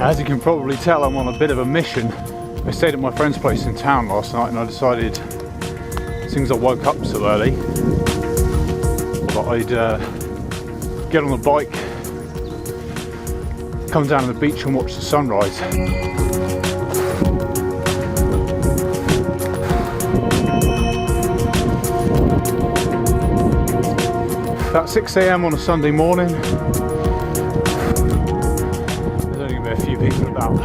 As you can probably tell, I'm on a bit of a mission. I stayed at my friend's place in town last night and I decided, since I woke up so early, that I'd get on the bike, come down to the beach and watch the sunrise. About 6 AM on a Sunday morning. There's only going to be a few people about.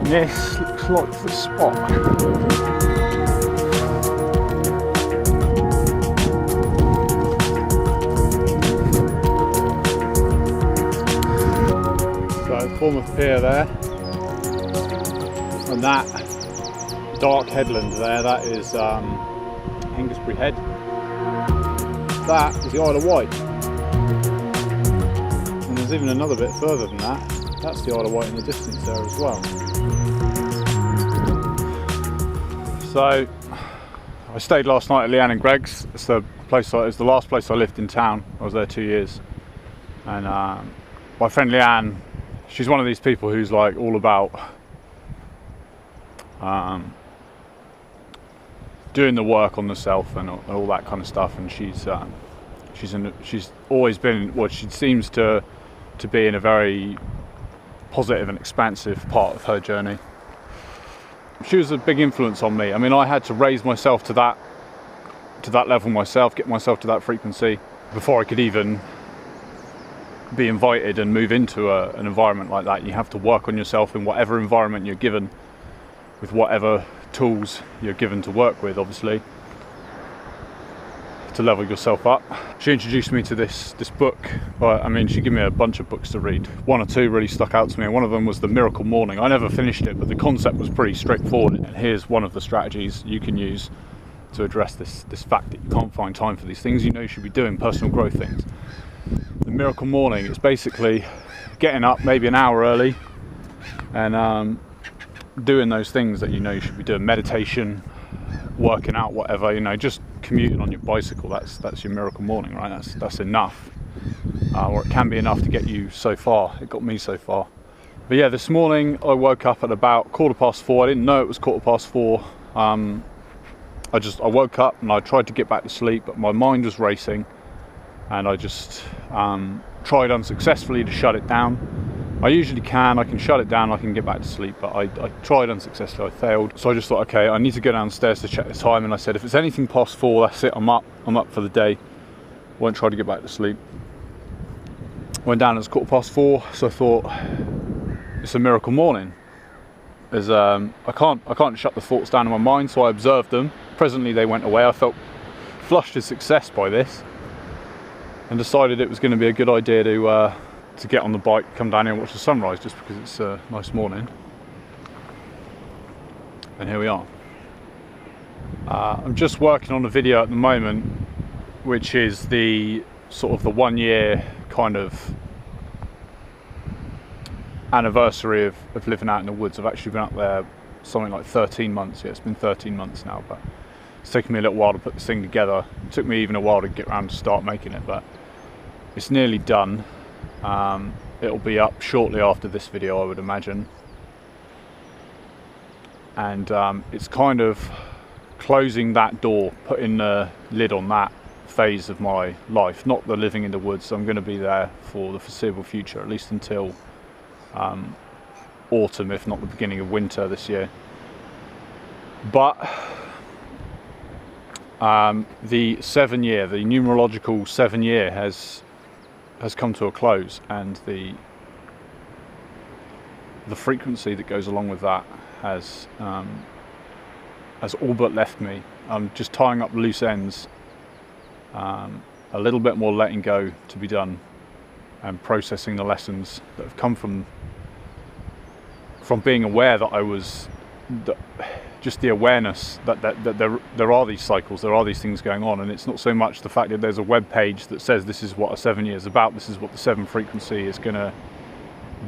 This looks like the spot. So, Bournemouth Pier there. And that dark headland there, that is Hengistbury Head. That is the Isle of Wight. And there's even another bit further than that. That's the Isle of Wight in the distance there as well. So I stayed last night at Leanne and Greg's. It's the last place I lived in town. I was there 2 years. And my friend Leanne, she's one of these people who's like all about doing the work on the self and all that kind of stuff, and she's always been, well, she seems to be in a very positive and expansive part of her journey. She was a big influence on me. I mean, I had to raise myself to that level myself, get myself to that frequency before I could even be invited and move into an environment like that. You have to work on yourself in whatever environment you're given, with whatever tools you're given to work with, obviously, to level yourself up. She introduced me to this book. Well, I mean, she gave me a bunch of books to read. One or two really stuck out to me, and one of them was The Miracle Morning. I never finished it, but the concept was pretty straightforward. And here's one of the strategies you can use to address this fact that you can't find time for these things you know you should be doing, personal growth things. The Miracle Morning is basically getting up maybe an hour early and doing those things that you know you should be doing. Meditation, working out, whatever, you know, just commuting on your bicycle. That's your miracle morning, right? That's enough, or it can be enough to get you so far. It got me so far. But yeah, this morning I woke up at about 4:15. I didn't know it was 4:15. I woke up and I tried to get back to sleep, but my mind was racing, and I just tried unsuccessfully to shut it down. I usually can shut it down, I can get back to sleep, but I tried unsuccessfully, I failed. So I just thought, okay, I need to go downstairs to check the time, and I said, if it's anything past 4, that's it, I'm up for the day. Won't try to get back to sleep. Went down, it was 4:15, so I thought, it's a miracle morning. I can't shut the thoughts down in my mind, so I observed them. Presently they went away. I felt flushed with success by this, and decided it was going to be a good idea to get on the bike, come down here and watch the sunrise, just because it's a nice morning. And here we are. I'm just working on a video at the moment, which is the sort of the 1 year kind of anniversary of living out in the woods. I've actually been out there something like 13 months. Yeah, it's been 13 months now, but it's taken me a little while to put this thing together. It took me even a while to get around to start making it, but it's nearly done. It'll be up shortly after this video, I would imagine, and it's kind of closing that door, putting the lid on that phase of my life, not the living in the woods. I'm going to be there for the foreseeable future, at least until autumn, if not the beginning of winter this year. But the numerological 7 year has come to a close, and the frequency that goes along with that has all but left me. I'm just tying up loose ends, a little bit more letting go to be done, and processing the lessons that have come from being aware just the awareness that there are these cycles, there are these things going on. And it's not so much the fact that there's a web page that says this is what a 7 year is about, this is what the 7 frequency is going to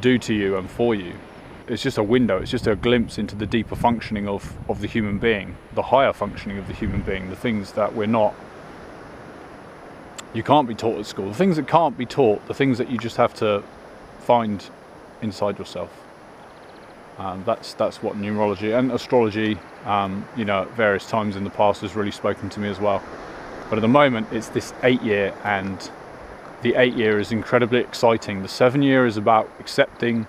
do to you and for you. It's just a window, it's just a glimpse into the deeper functioning of the human being, the higher functioning of the human being, the things that we're not you can't be taught at school. The things that can't be taught, the things that you just have to find inside yourself. That's what numerology and astrology, you know, at various times in the past has really spoken to me as well. But at the moment, it's this 8-year, and the 8-year is incredibly exciting. The 7-year is about accepting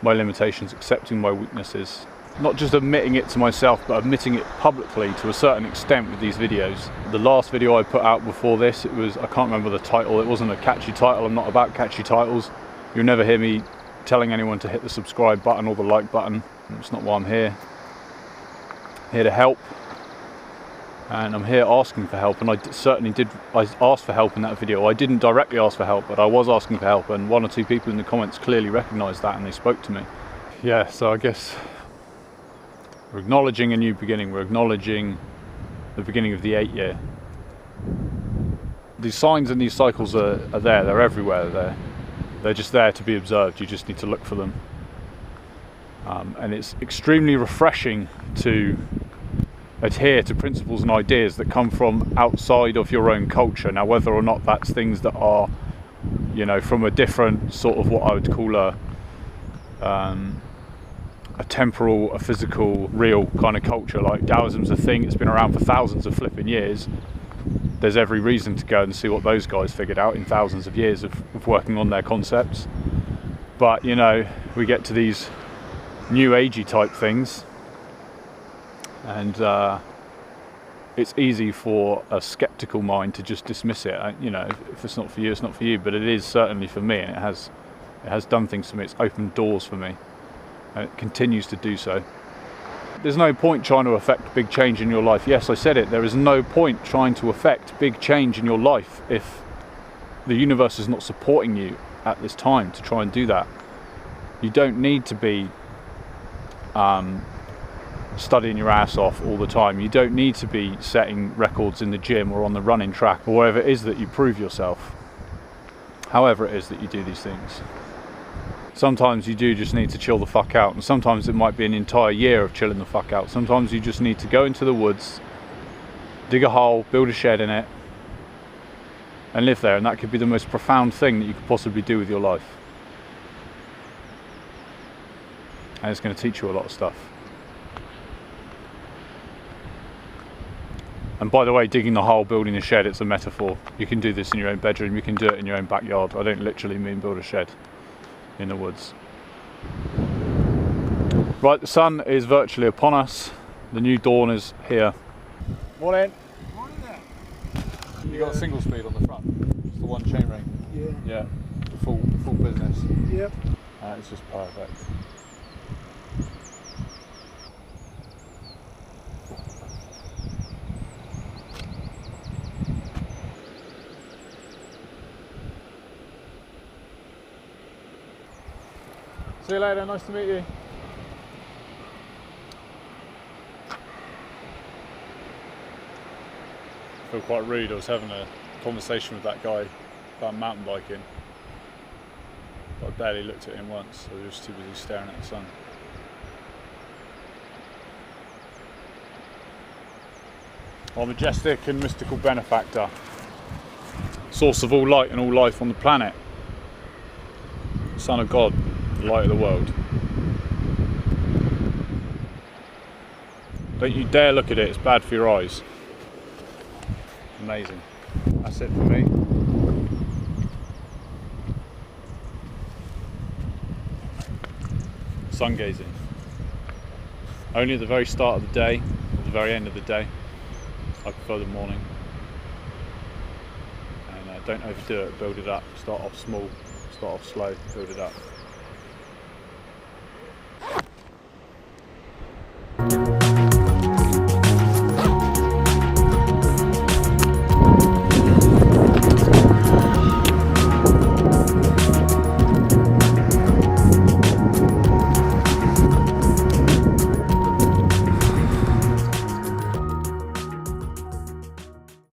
my limitations, accepting my weaknesses, not just admitting it to myself, but admitting it publicly to a certain extent with these videos. The last video I put out before this, it was, I can't remember the title, it wasn't a catchy title. I'm not about catchy titles. You'll never hear me telling anyone to hit the subscribe button or the like button. It's not why I'm here. I'm here to help, and I'm here asking for help, and I certainly did. I asked for help in that video. I didn't directly ask for help, but I was asking for help, and 1 or 2 people in the comments clearly recognised that, and they spoke to me. Yeah, so I guess we're acknowledging a new beginning. We're acknowledging the beginning of the 8-year. These signs and these cycles are there. They're everywhere. They're just there to be observed. You just need to look for them. And it's extremely refreshing to adhere to principles and ideas that come from outside of your own culture. Now, whether or not that's things that are, you know, from a different sort of what I would call a temporal, a physical, real kind of culture, like Taoism's a thing, it's been around for thousands of flipping years. There's every reason to go and see what those guys figured out in thousands of years of working on their concepts. But, you know, we get to these new agey type things, and it's easy for a skeptical mind to just dismiss it. You know, if it's not for you, it's not for you, but it is certainly for me, and it has done things for me. It's opened doors for me, and it continues to do so. There's no point trying to affect big change in your life. Yes, I said it. There is no point trying to affect big change in your life if the universe is not supporting you at this time to try and do that. You don't need to be studying your ass off all the time. You don't need to be setting records in the gym or on the running track or wherever it is that you prove yourself. However it is that you do these things. Sometimes you do just need to chill the fuck out, and sometimes it might be an entire year of chilling the fuck out. Sometimes you just need to go into the woods, dig a hole, build a shed in it, and live there, and that could be the most profound thing that you could possibly do with your life. And it's going to teach you a lot of stuff. And by the way, digging the hole, building a shed, it's a metaphor. You can do this in your own bedroom, you can do it in your own backyard. I don't literally mean build a shed in the woods. Right, the sun is virtually upon us. The new dawn is here. Morning. Morning there. You got a single speed on the front. It's the one chainring. Yeah. Yeah. The full business. Yep. It's just perfect. See you later, nice to meet you. I feel quite rude. I was having a conversation with that guy about mountain biking, but I barely looked at him once. I was just too busy staring at the sun. Our majestic and mystical benefactor, source of all light and all life on the planet, Son of God, the light of the world. Don't you dare look at it, it's bad for your eyes. Amazing. That's it for me. Sungazing. Only at the very start of the day, or the very end of the day. I prefer the morning. And don't overdo it, build it up. Start off small, start off slow, build it up.